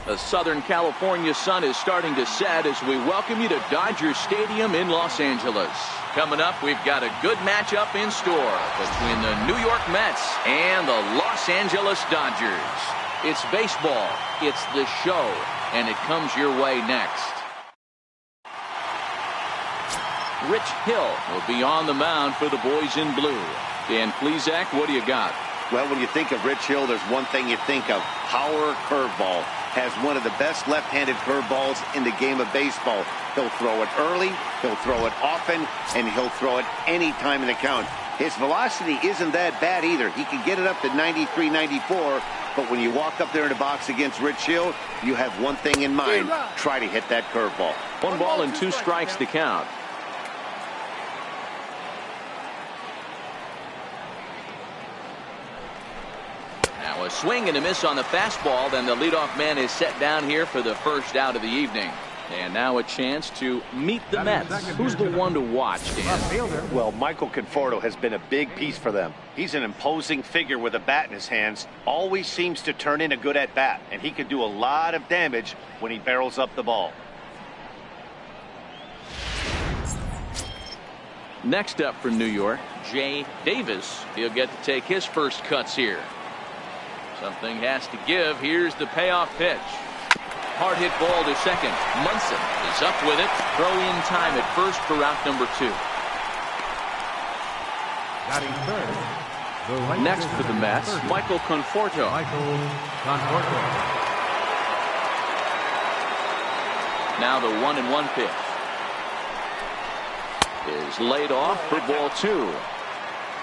The Southern California sun is starting to set as we welcome you to Dodger Stadium in Los Angeles. Coming up, we've got a good matchup in store between the New York Mets and the Los Angeles Dodgers. It's baseball, it's the show, and it comes your way next. Rich Hill will be on the mound for the boys in blue. Dan Plesac, what do you got? Well, when you think of Rich Hill, there's one thing you think of. Power curveball. Has one of the best left-handed curveballs in the game of baseball. He'll throw it early, he'll throw it often, and he'll throw it any time in the count. His velocity isn't that bad either. He can get it up to 93, 94, but when you walk up there in the box against Rich Hill, you have one thing in mind. Try to hit that curveball. 1 ball and 2 strikes to count. Now a swing and a miss on the fastball. Then the leadoff man is set down here for the first out of the evening. And now a chance to meet the Mets. Who's the one to watch, Dan? Well, Michael Conforto has been a big piece for them. He's an imposing figure with a bat in his hands. Always seems to turn in a good at-bat. And he can do a lot of damage when he barrels up the ball. Next up for New York, Jay Davis. He'll get to take his first cuts here. Something has to give. Here's the payoff pitch. Hard hit ball to second. Munson is up with it. Throw in time at first for route number 2. Next for the Mets, Michael Conforto. Now the 1-1 pitch is laid off for ball 2.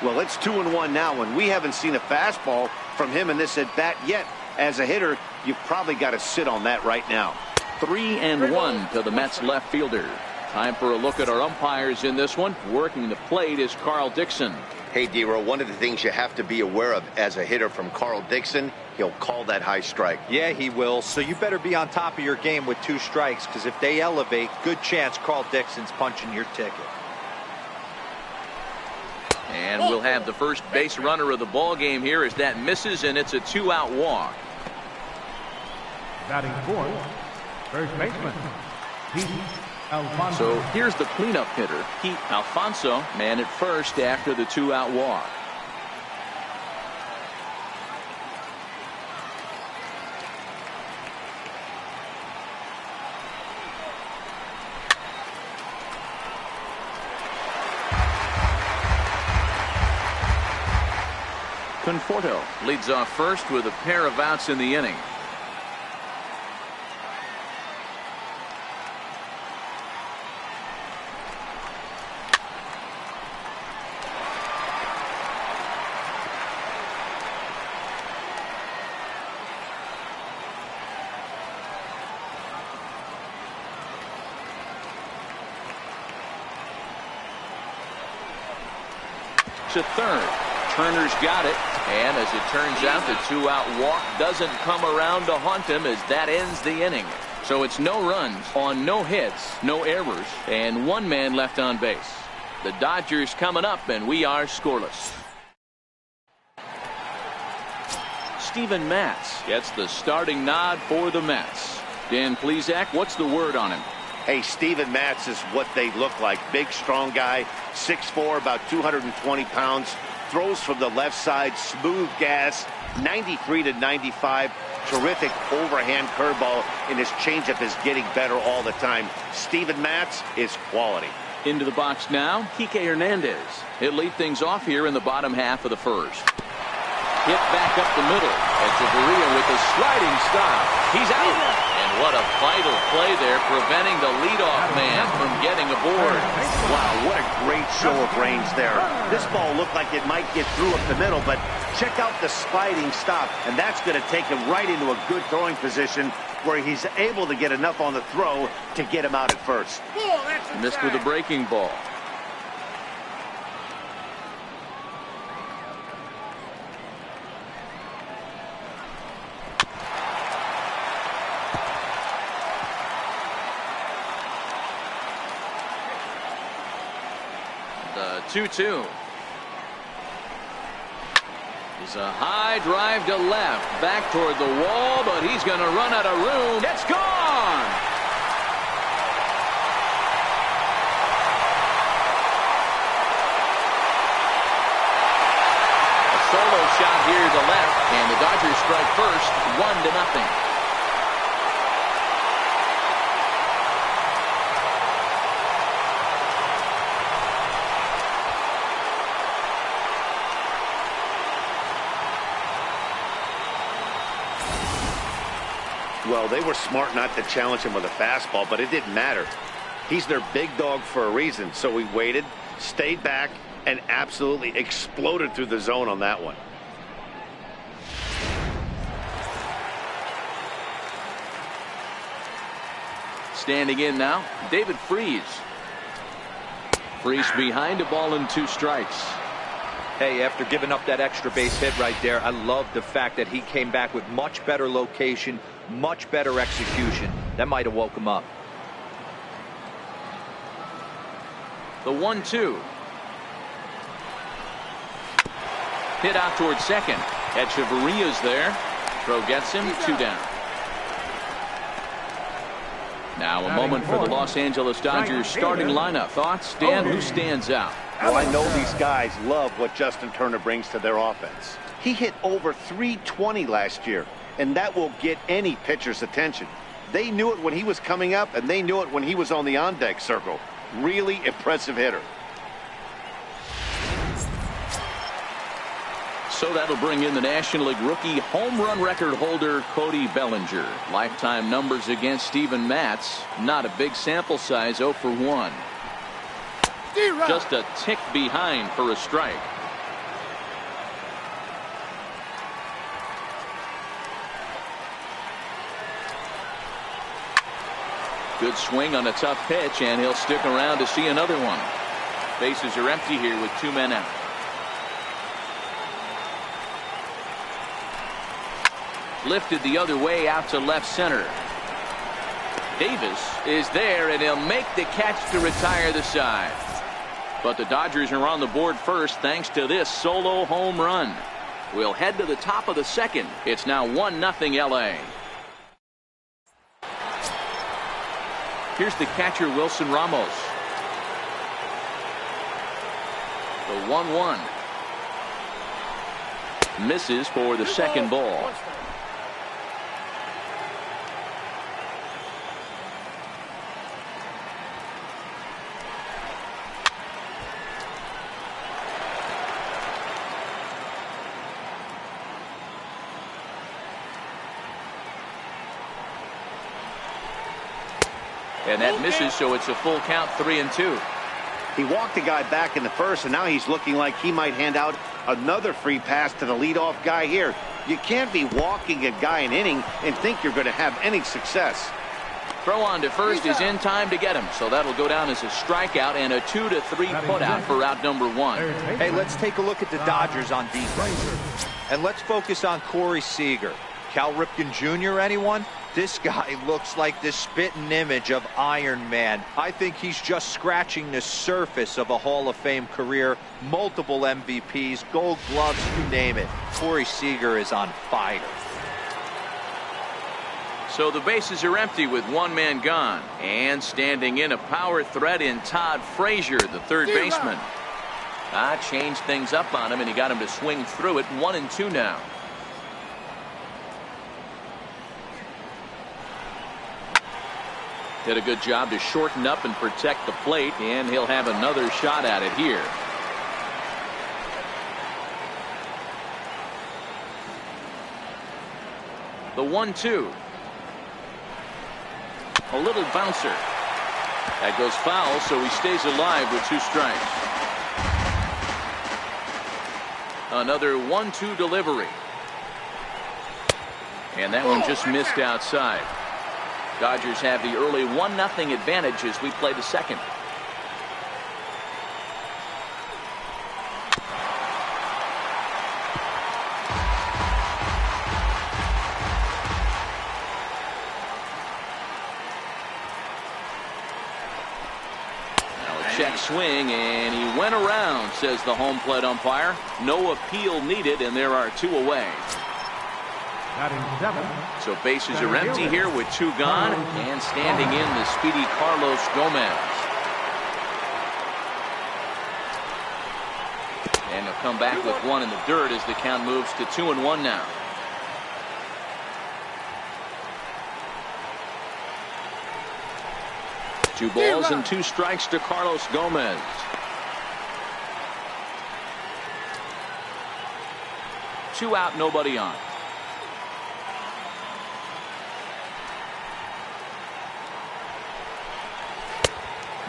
Well, it's 2-1 now, and we haven't seen a fastball from him in this at-bat yet. As a hitter, you've probably got to sit on that right now. 3-1 to the Mets left fielder. Time for a look at our umpires in this one. Working the plate is Carl Dixon. Hey, D-Row, one of the things you have to be aware of as a hitter from Carl Dixon, he'll call that high strike. Yeah, he will. So you better be on top of your game with 2 strikes, because if they elevate, good chance Carl Dixon's punching your ticket. And we'll have the first base runner of the ball game here as that misses, and it's a 2-out walk. Batting fourth, first baseman, Pete Alfonso. So here's the cleanup hitter, Pete Alfonso, man at first after the 2-out walk. Conforto leads off first with a pair of outs in the inning. To third. Turner's got it, and as it turns out, the 2-out walk doesn't come around to haunt him as that ends the inning. So it's no runs on no hits, no errors, and 1 man left on base. The Dodgers coming up, and we are scoreless. Steven Matz gets the starting nod for the Mets. Dan Plesac, what's the word on him? Hey, Steven Matz is what they look like. Big, strong guy, 6'4", about 220 pounds. Throws from the left side, smooth gas, 93 to 95. Terrific overhand curveball, and his changeup is getting better all the time. Steven Matz is quality. Into the box now, Kike Hernandez. He'll lead things off here in the bottom half of the first. Hit back up the middle. Echeverria with a sliding stop. He's out. And what a vital play there, preventing the leadoff man from getting aboard. Wow, what a great show of range there. This ball looked like it might get through up the middle, but check out the sliding stop, and that's going to take him right into a good throwing position where he's able to get enough on the throw to get him out at first. Missed with a breaking ball. The 2-2. It's a high drive to left, back toward the wall, but he's going to run out of room. It's gone! A solo shot here to left, and the Dodgers strike first, 1-0. Well, they were smart not to challenge him with a fastball, but it didn't matter. He's their big dog for a reason, so he waited, stayed back, and absolutely exploded through the zone on that one. Standing in now, David Freese. Freese behind a ball and 2 strikes. Hey, after giving up that extra base hit right there, I love the fact that he came back with much better location, much better execution. That might have woke him up. The 1-2. Hit out towards second. Echeverria's there. Throw gets him, 2 down. Now a moment for the Los Angeles Dodgers starting lineup. Thoughts, Dan? Who stands out? Well, I know these guys love what Justin Turner brings to their offense. He hit over 320 last year, and that will get any pitcher's attention. They knew it when he was coming up, and they knew it when he was on the on-deck circle. Really impressive hitter. So that'll bring in the National League rookie home run record holder Cody Bellinger. Lifetime numbers against Steven Matz. Not a big sample size, 0 for 1. Just a tick behind for a strike. Good swing on a tough pitch, and he'll stick around to see another one. Bases are empty here with 2 men out. Lifted the other way out to left center. Davis is there, and he'll make the catch to retire the side. But the Dodgers are on the board first thanks to this solo home run. We'll head to the top of the second. It's now 1-0 LA. Here's the catcher, Wilson Ramos. The 1-1. Misses for the second ball. And that misses, so it's a full count, 3-2. He walked the guy back in the first, and now he's looking like he might hand out another free pass to the leadoff guy here. You can't be walking a guy an inning and think you're going to have any success. Throw on to first is in time to get him, so that'll go down as a strikeout and a 2-3 putout for out number 1. Hey, let's take a look at the Dodgers on defense. And let's focus on Corey Seager. Cal Ripken Jr., anyone? This guy looks like the spitting image of Iron Man. I think he's just scratching the surface of a Hall of Fame career. Multiple MVPs, Gold Gloves, you name it. Corey Seager is on fire. So the bases are empty with 1 man gone. And standing in a power threat in Todd Frazier, the third baseman. Changed things up on him, and he got him to swing through it. 1-2 now. Did a good job to shorten up and protect the plate, and he'll have another shot at it here. The 1-2. A little bouncer. That goes foul, so he stays alive with 2 strikes. Another 1-2 delivery. And that one just missed outside. Dodgers have the early 1-0 advantage as we play the second. check swing, and he went around, says the home plate umpire. No appeal needed, and there are 2 away. So bases are empty here with 2 gone, and standing in the speedy Carlos Gomez. And he'll come back with 1 in the dirt as the count moves to 2-1 now. Two balls and 2 strikes to Carlos Gomez. Two out, nobody on.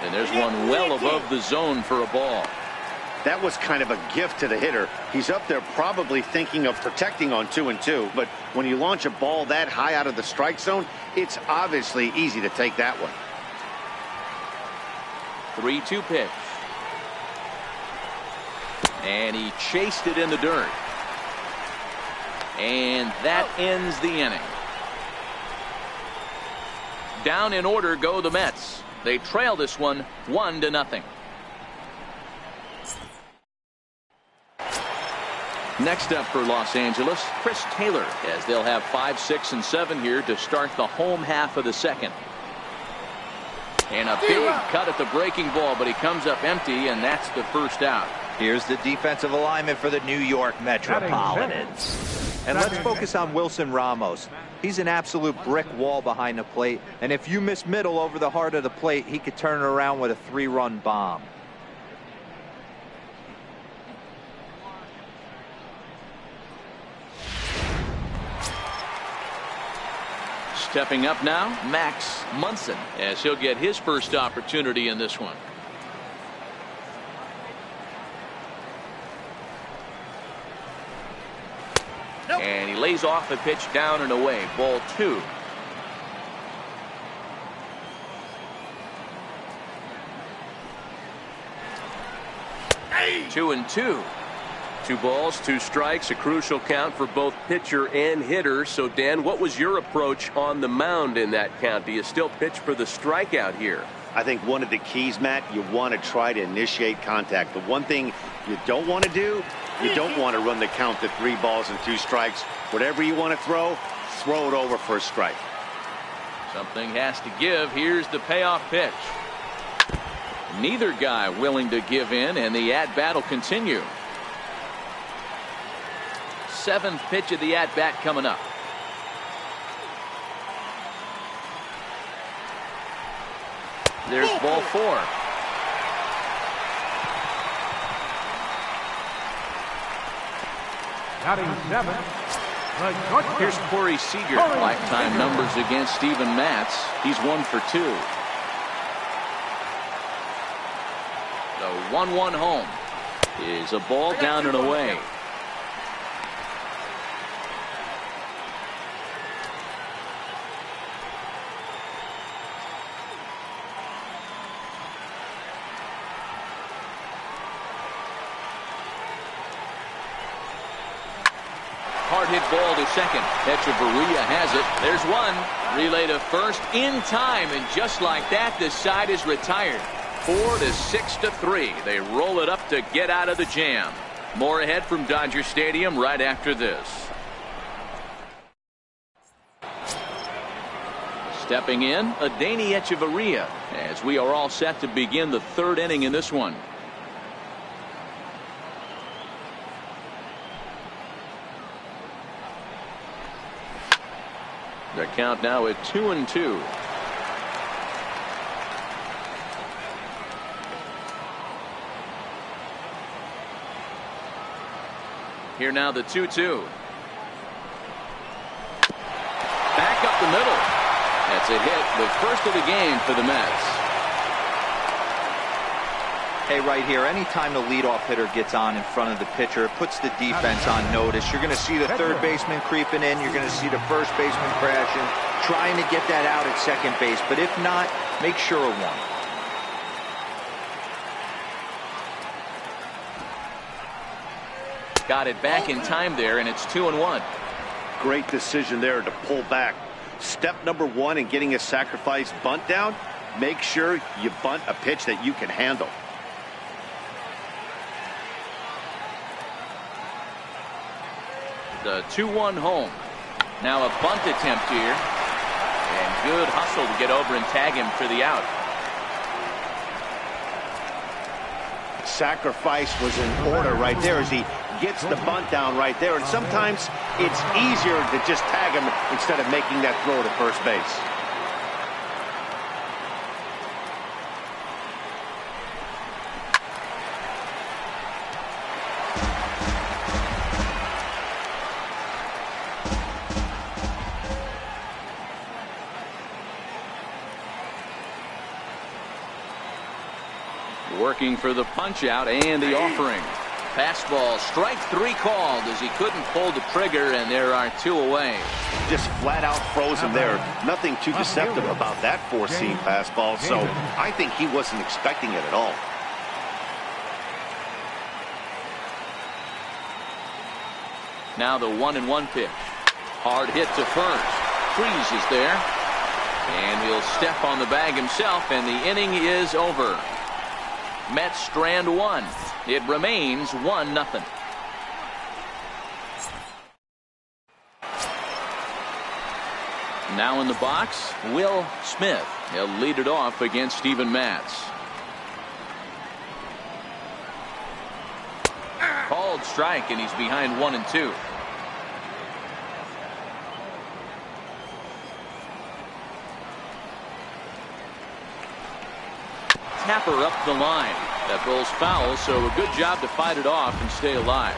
And there's one well above the zone for a ball. That was kind of a gift to the hitter. He's up there probably thinking of protecting on 2-2, but when you launch a ball that high out of the strike zone, it's obviously easy to take that one. 3-2 pitch. And he chased it in the dirt. And that ends the inning. Down in order go the Mets. They trail this one 1-0. Next up for Los Angeles, Chris Taylor, as they'll have 5, 6, and 7 here to start the home half of the second. And a big cut at the breaking ball, but he comes up empty, and that's the first out. Here's the defensive alignment for the New York Metropolitans. And let's focus on Wilson Ramos. He's an absolute brick wall behind the plate, and if you miss middle over the heart of the plate, he could turn it around with a 3-run bomb. Stepping up now, Max Munson, as he'll get his first opportunity in this one. And he lays off a pitch down and away. Ball 2. Hey. 2-2. 2 balls, 2 strikes, a crucial count for both pitcher and hitter. So, Dan, what was your approach on the mound in that count? Do you still pitch for the strikeout here? I think one of the keys, Matt, you want to try to initiate contact. The one thing you don't want to do, you don't want to run the count to 3 balls and 2 strikes. Whatever you want to throw it over for a strike. Something has to give. Here's the payoff pitch. Neither guy willing to give in, and the at-bat will continue. 7th pitch of the at-bat coming up. There's ball 4. Batting 7. Here's Corey Seager. Lifetime numbers against Steven Matz. He's 1 for 2. The 1-1 home is a ball down and away. Hard hit ball to second. Echeverria has it. There's one. Relay to first in time, and just like that, the side is retired. 4-6-3. They roll it up to get out of the jam. More ahead from Dodger Stadium right after this. Stepping in, Adeiny Echeverria, as we are all set to begin the 3rd inning in this one. The count now at 2-2. Here now the 2-2. Back up the middle. That's a hit, the first of the game for the Mets. Hey, right here, anytime the leadoff hitter gets on in front of the pitcher, it puts the defense on notice. You're going to see the 3rd baseman creeping in. You're going to see the 1st baseman crashing, trying to get that out at 2nd base. But if not, make sure of one. Got it back in time there, and it's 2-1. Great decision there to pull back. Step number 1 in getting a sacrifice bunt down, Make sure you bunt a pitch that you can handle. The 2-1 home. Now a bunt attempt here. And good hustle to get over and tag him for the out. Sacrifice was in order right there as he gets the bunt down right there. And sometimes it's easier to just tag him instead of making that throw to first base. Working for the punch out and the offering. Fastball, strike 3 called as he couldn't pull the trigger, and there are 2 away. Just flat out froze him there. Nothing too deceptive about that four-seam fastball, so I think he wasn't expecting it at all. Now the 1-1 pitch. Hard hit to first. Freeze is there. And he'll step on the bag himself, and the inning is over. Mets strand 1. It remains 1-0. Now in the box, Will Smith. He'll lead it off against Steven Matz. Called strike, and he's behind 1-2. Tapper up the line. That rolls foul, so a good job to fight it off and stay alive.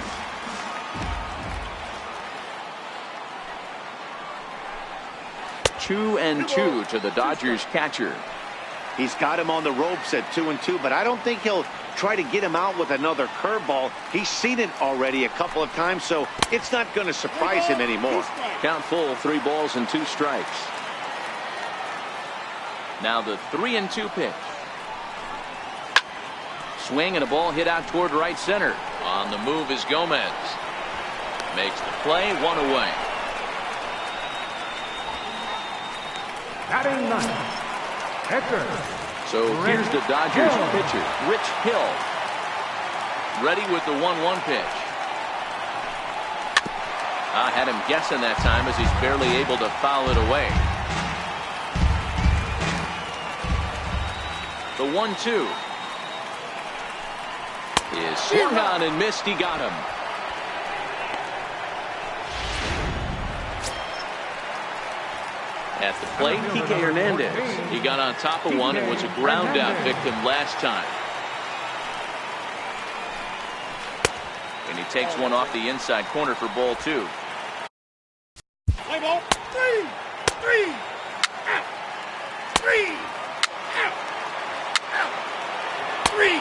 Two and 2 to the Dodgers catcher. He's got him on the ropes at 2-2, but I don't think he'll try to get him out with another curveball. He's seen it already a couple of times, so it's not going to surprise him anymore. Count full, 3 balls and 2 strikes. Now the 3-2 pitch. Swing and a ball hit out toward right center. On the move is Gomez. Makes the play, 1 away. Batting 9th, pitcher. So here's the Dodgers pitcher, Rich Hill. Ready with the 1-1 pitch. I had him guessing that time as he's barely able to foul it away. The 1-2. Is swung on and missed. He got him. At the plate, Kike Hernandez. He got on top of one and was a ground out victim last time. And he takes one off the inside corner for ball 2. Play ball. 3. 3. Out. 3. Out. Out. 3.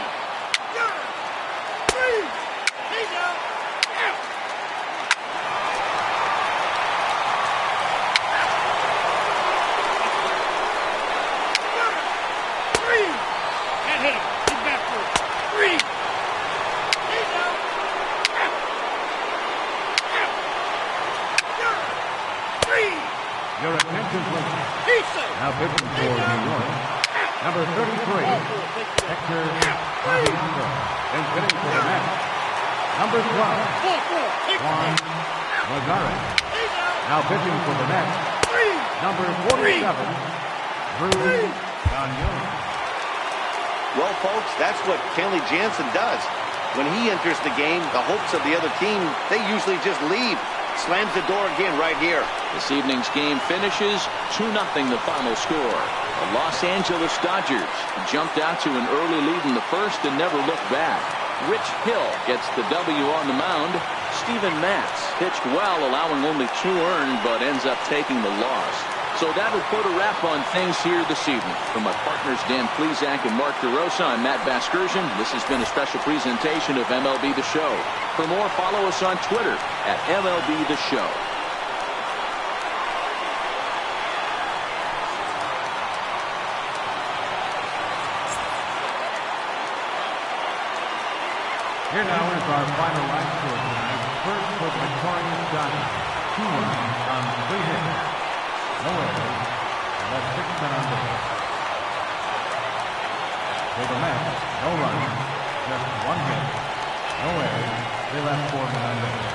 Your attention, please. Now pitching for New York, number 33, Hector Fabiano. Then hitting for the Mets, number 12, Juan Lagares. Now pitching for the Mets, number 47, Drew Gagnon. Well, folks, that's what Kenley Jansen does. When he enters the game, the hopes of the other team, they usually just leave. Slams the door again right here. This evening's game finishes 2-0 the final score. The Los Angeles Dodgers jumped out to an early lead in the first and never looked back. Rich Hill gets the W on the mound. Steven Matz pitched well, allowing only 2 earned, but ends up taking the loss. So that will put a wrap on things here this evening. From my partners Dan Plesac and Mark DeRosa, I'm Matt Vasgersian. This has been a special presentation of MLB The Show. For more, follow us on Twitter at MLB The Show. Here now is our final line score tonight. First for the victorious Dodgers, 2 runs on 3 hits. No errors, left 6 men on base. For the Mets, no runs, just one hit, no errors. They left 4 men on base.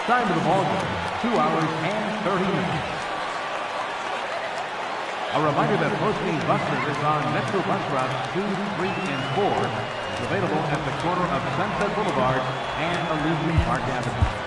Time of the ball game, 2 hours and 30 minutes. A reminder that post-game bus service on Metro Bus Routes 2, 3, and 4 is available at the corner of Sunset Boulevard and Elysian Park Avenue.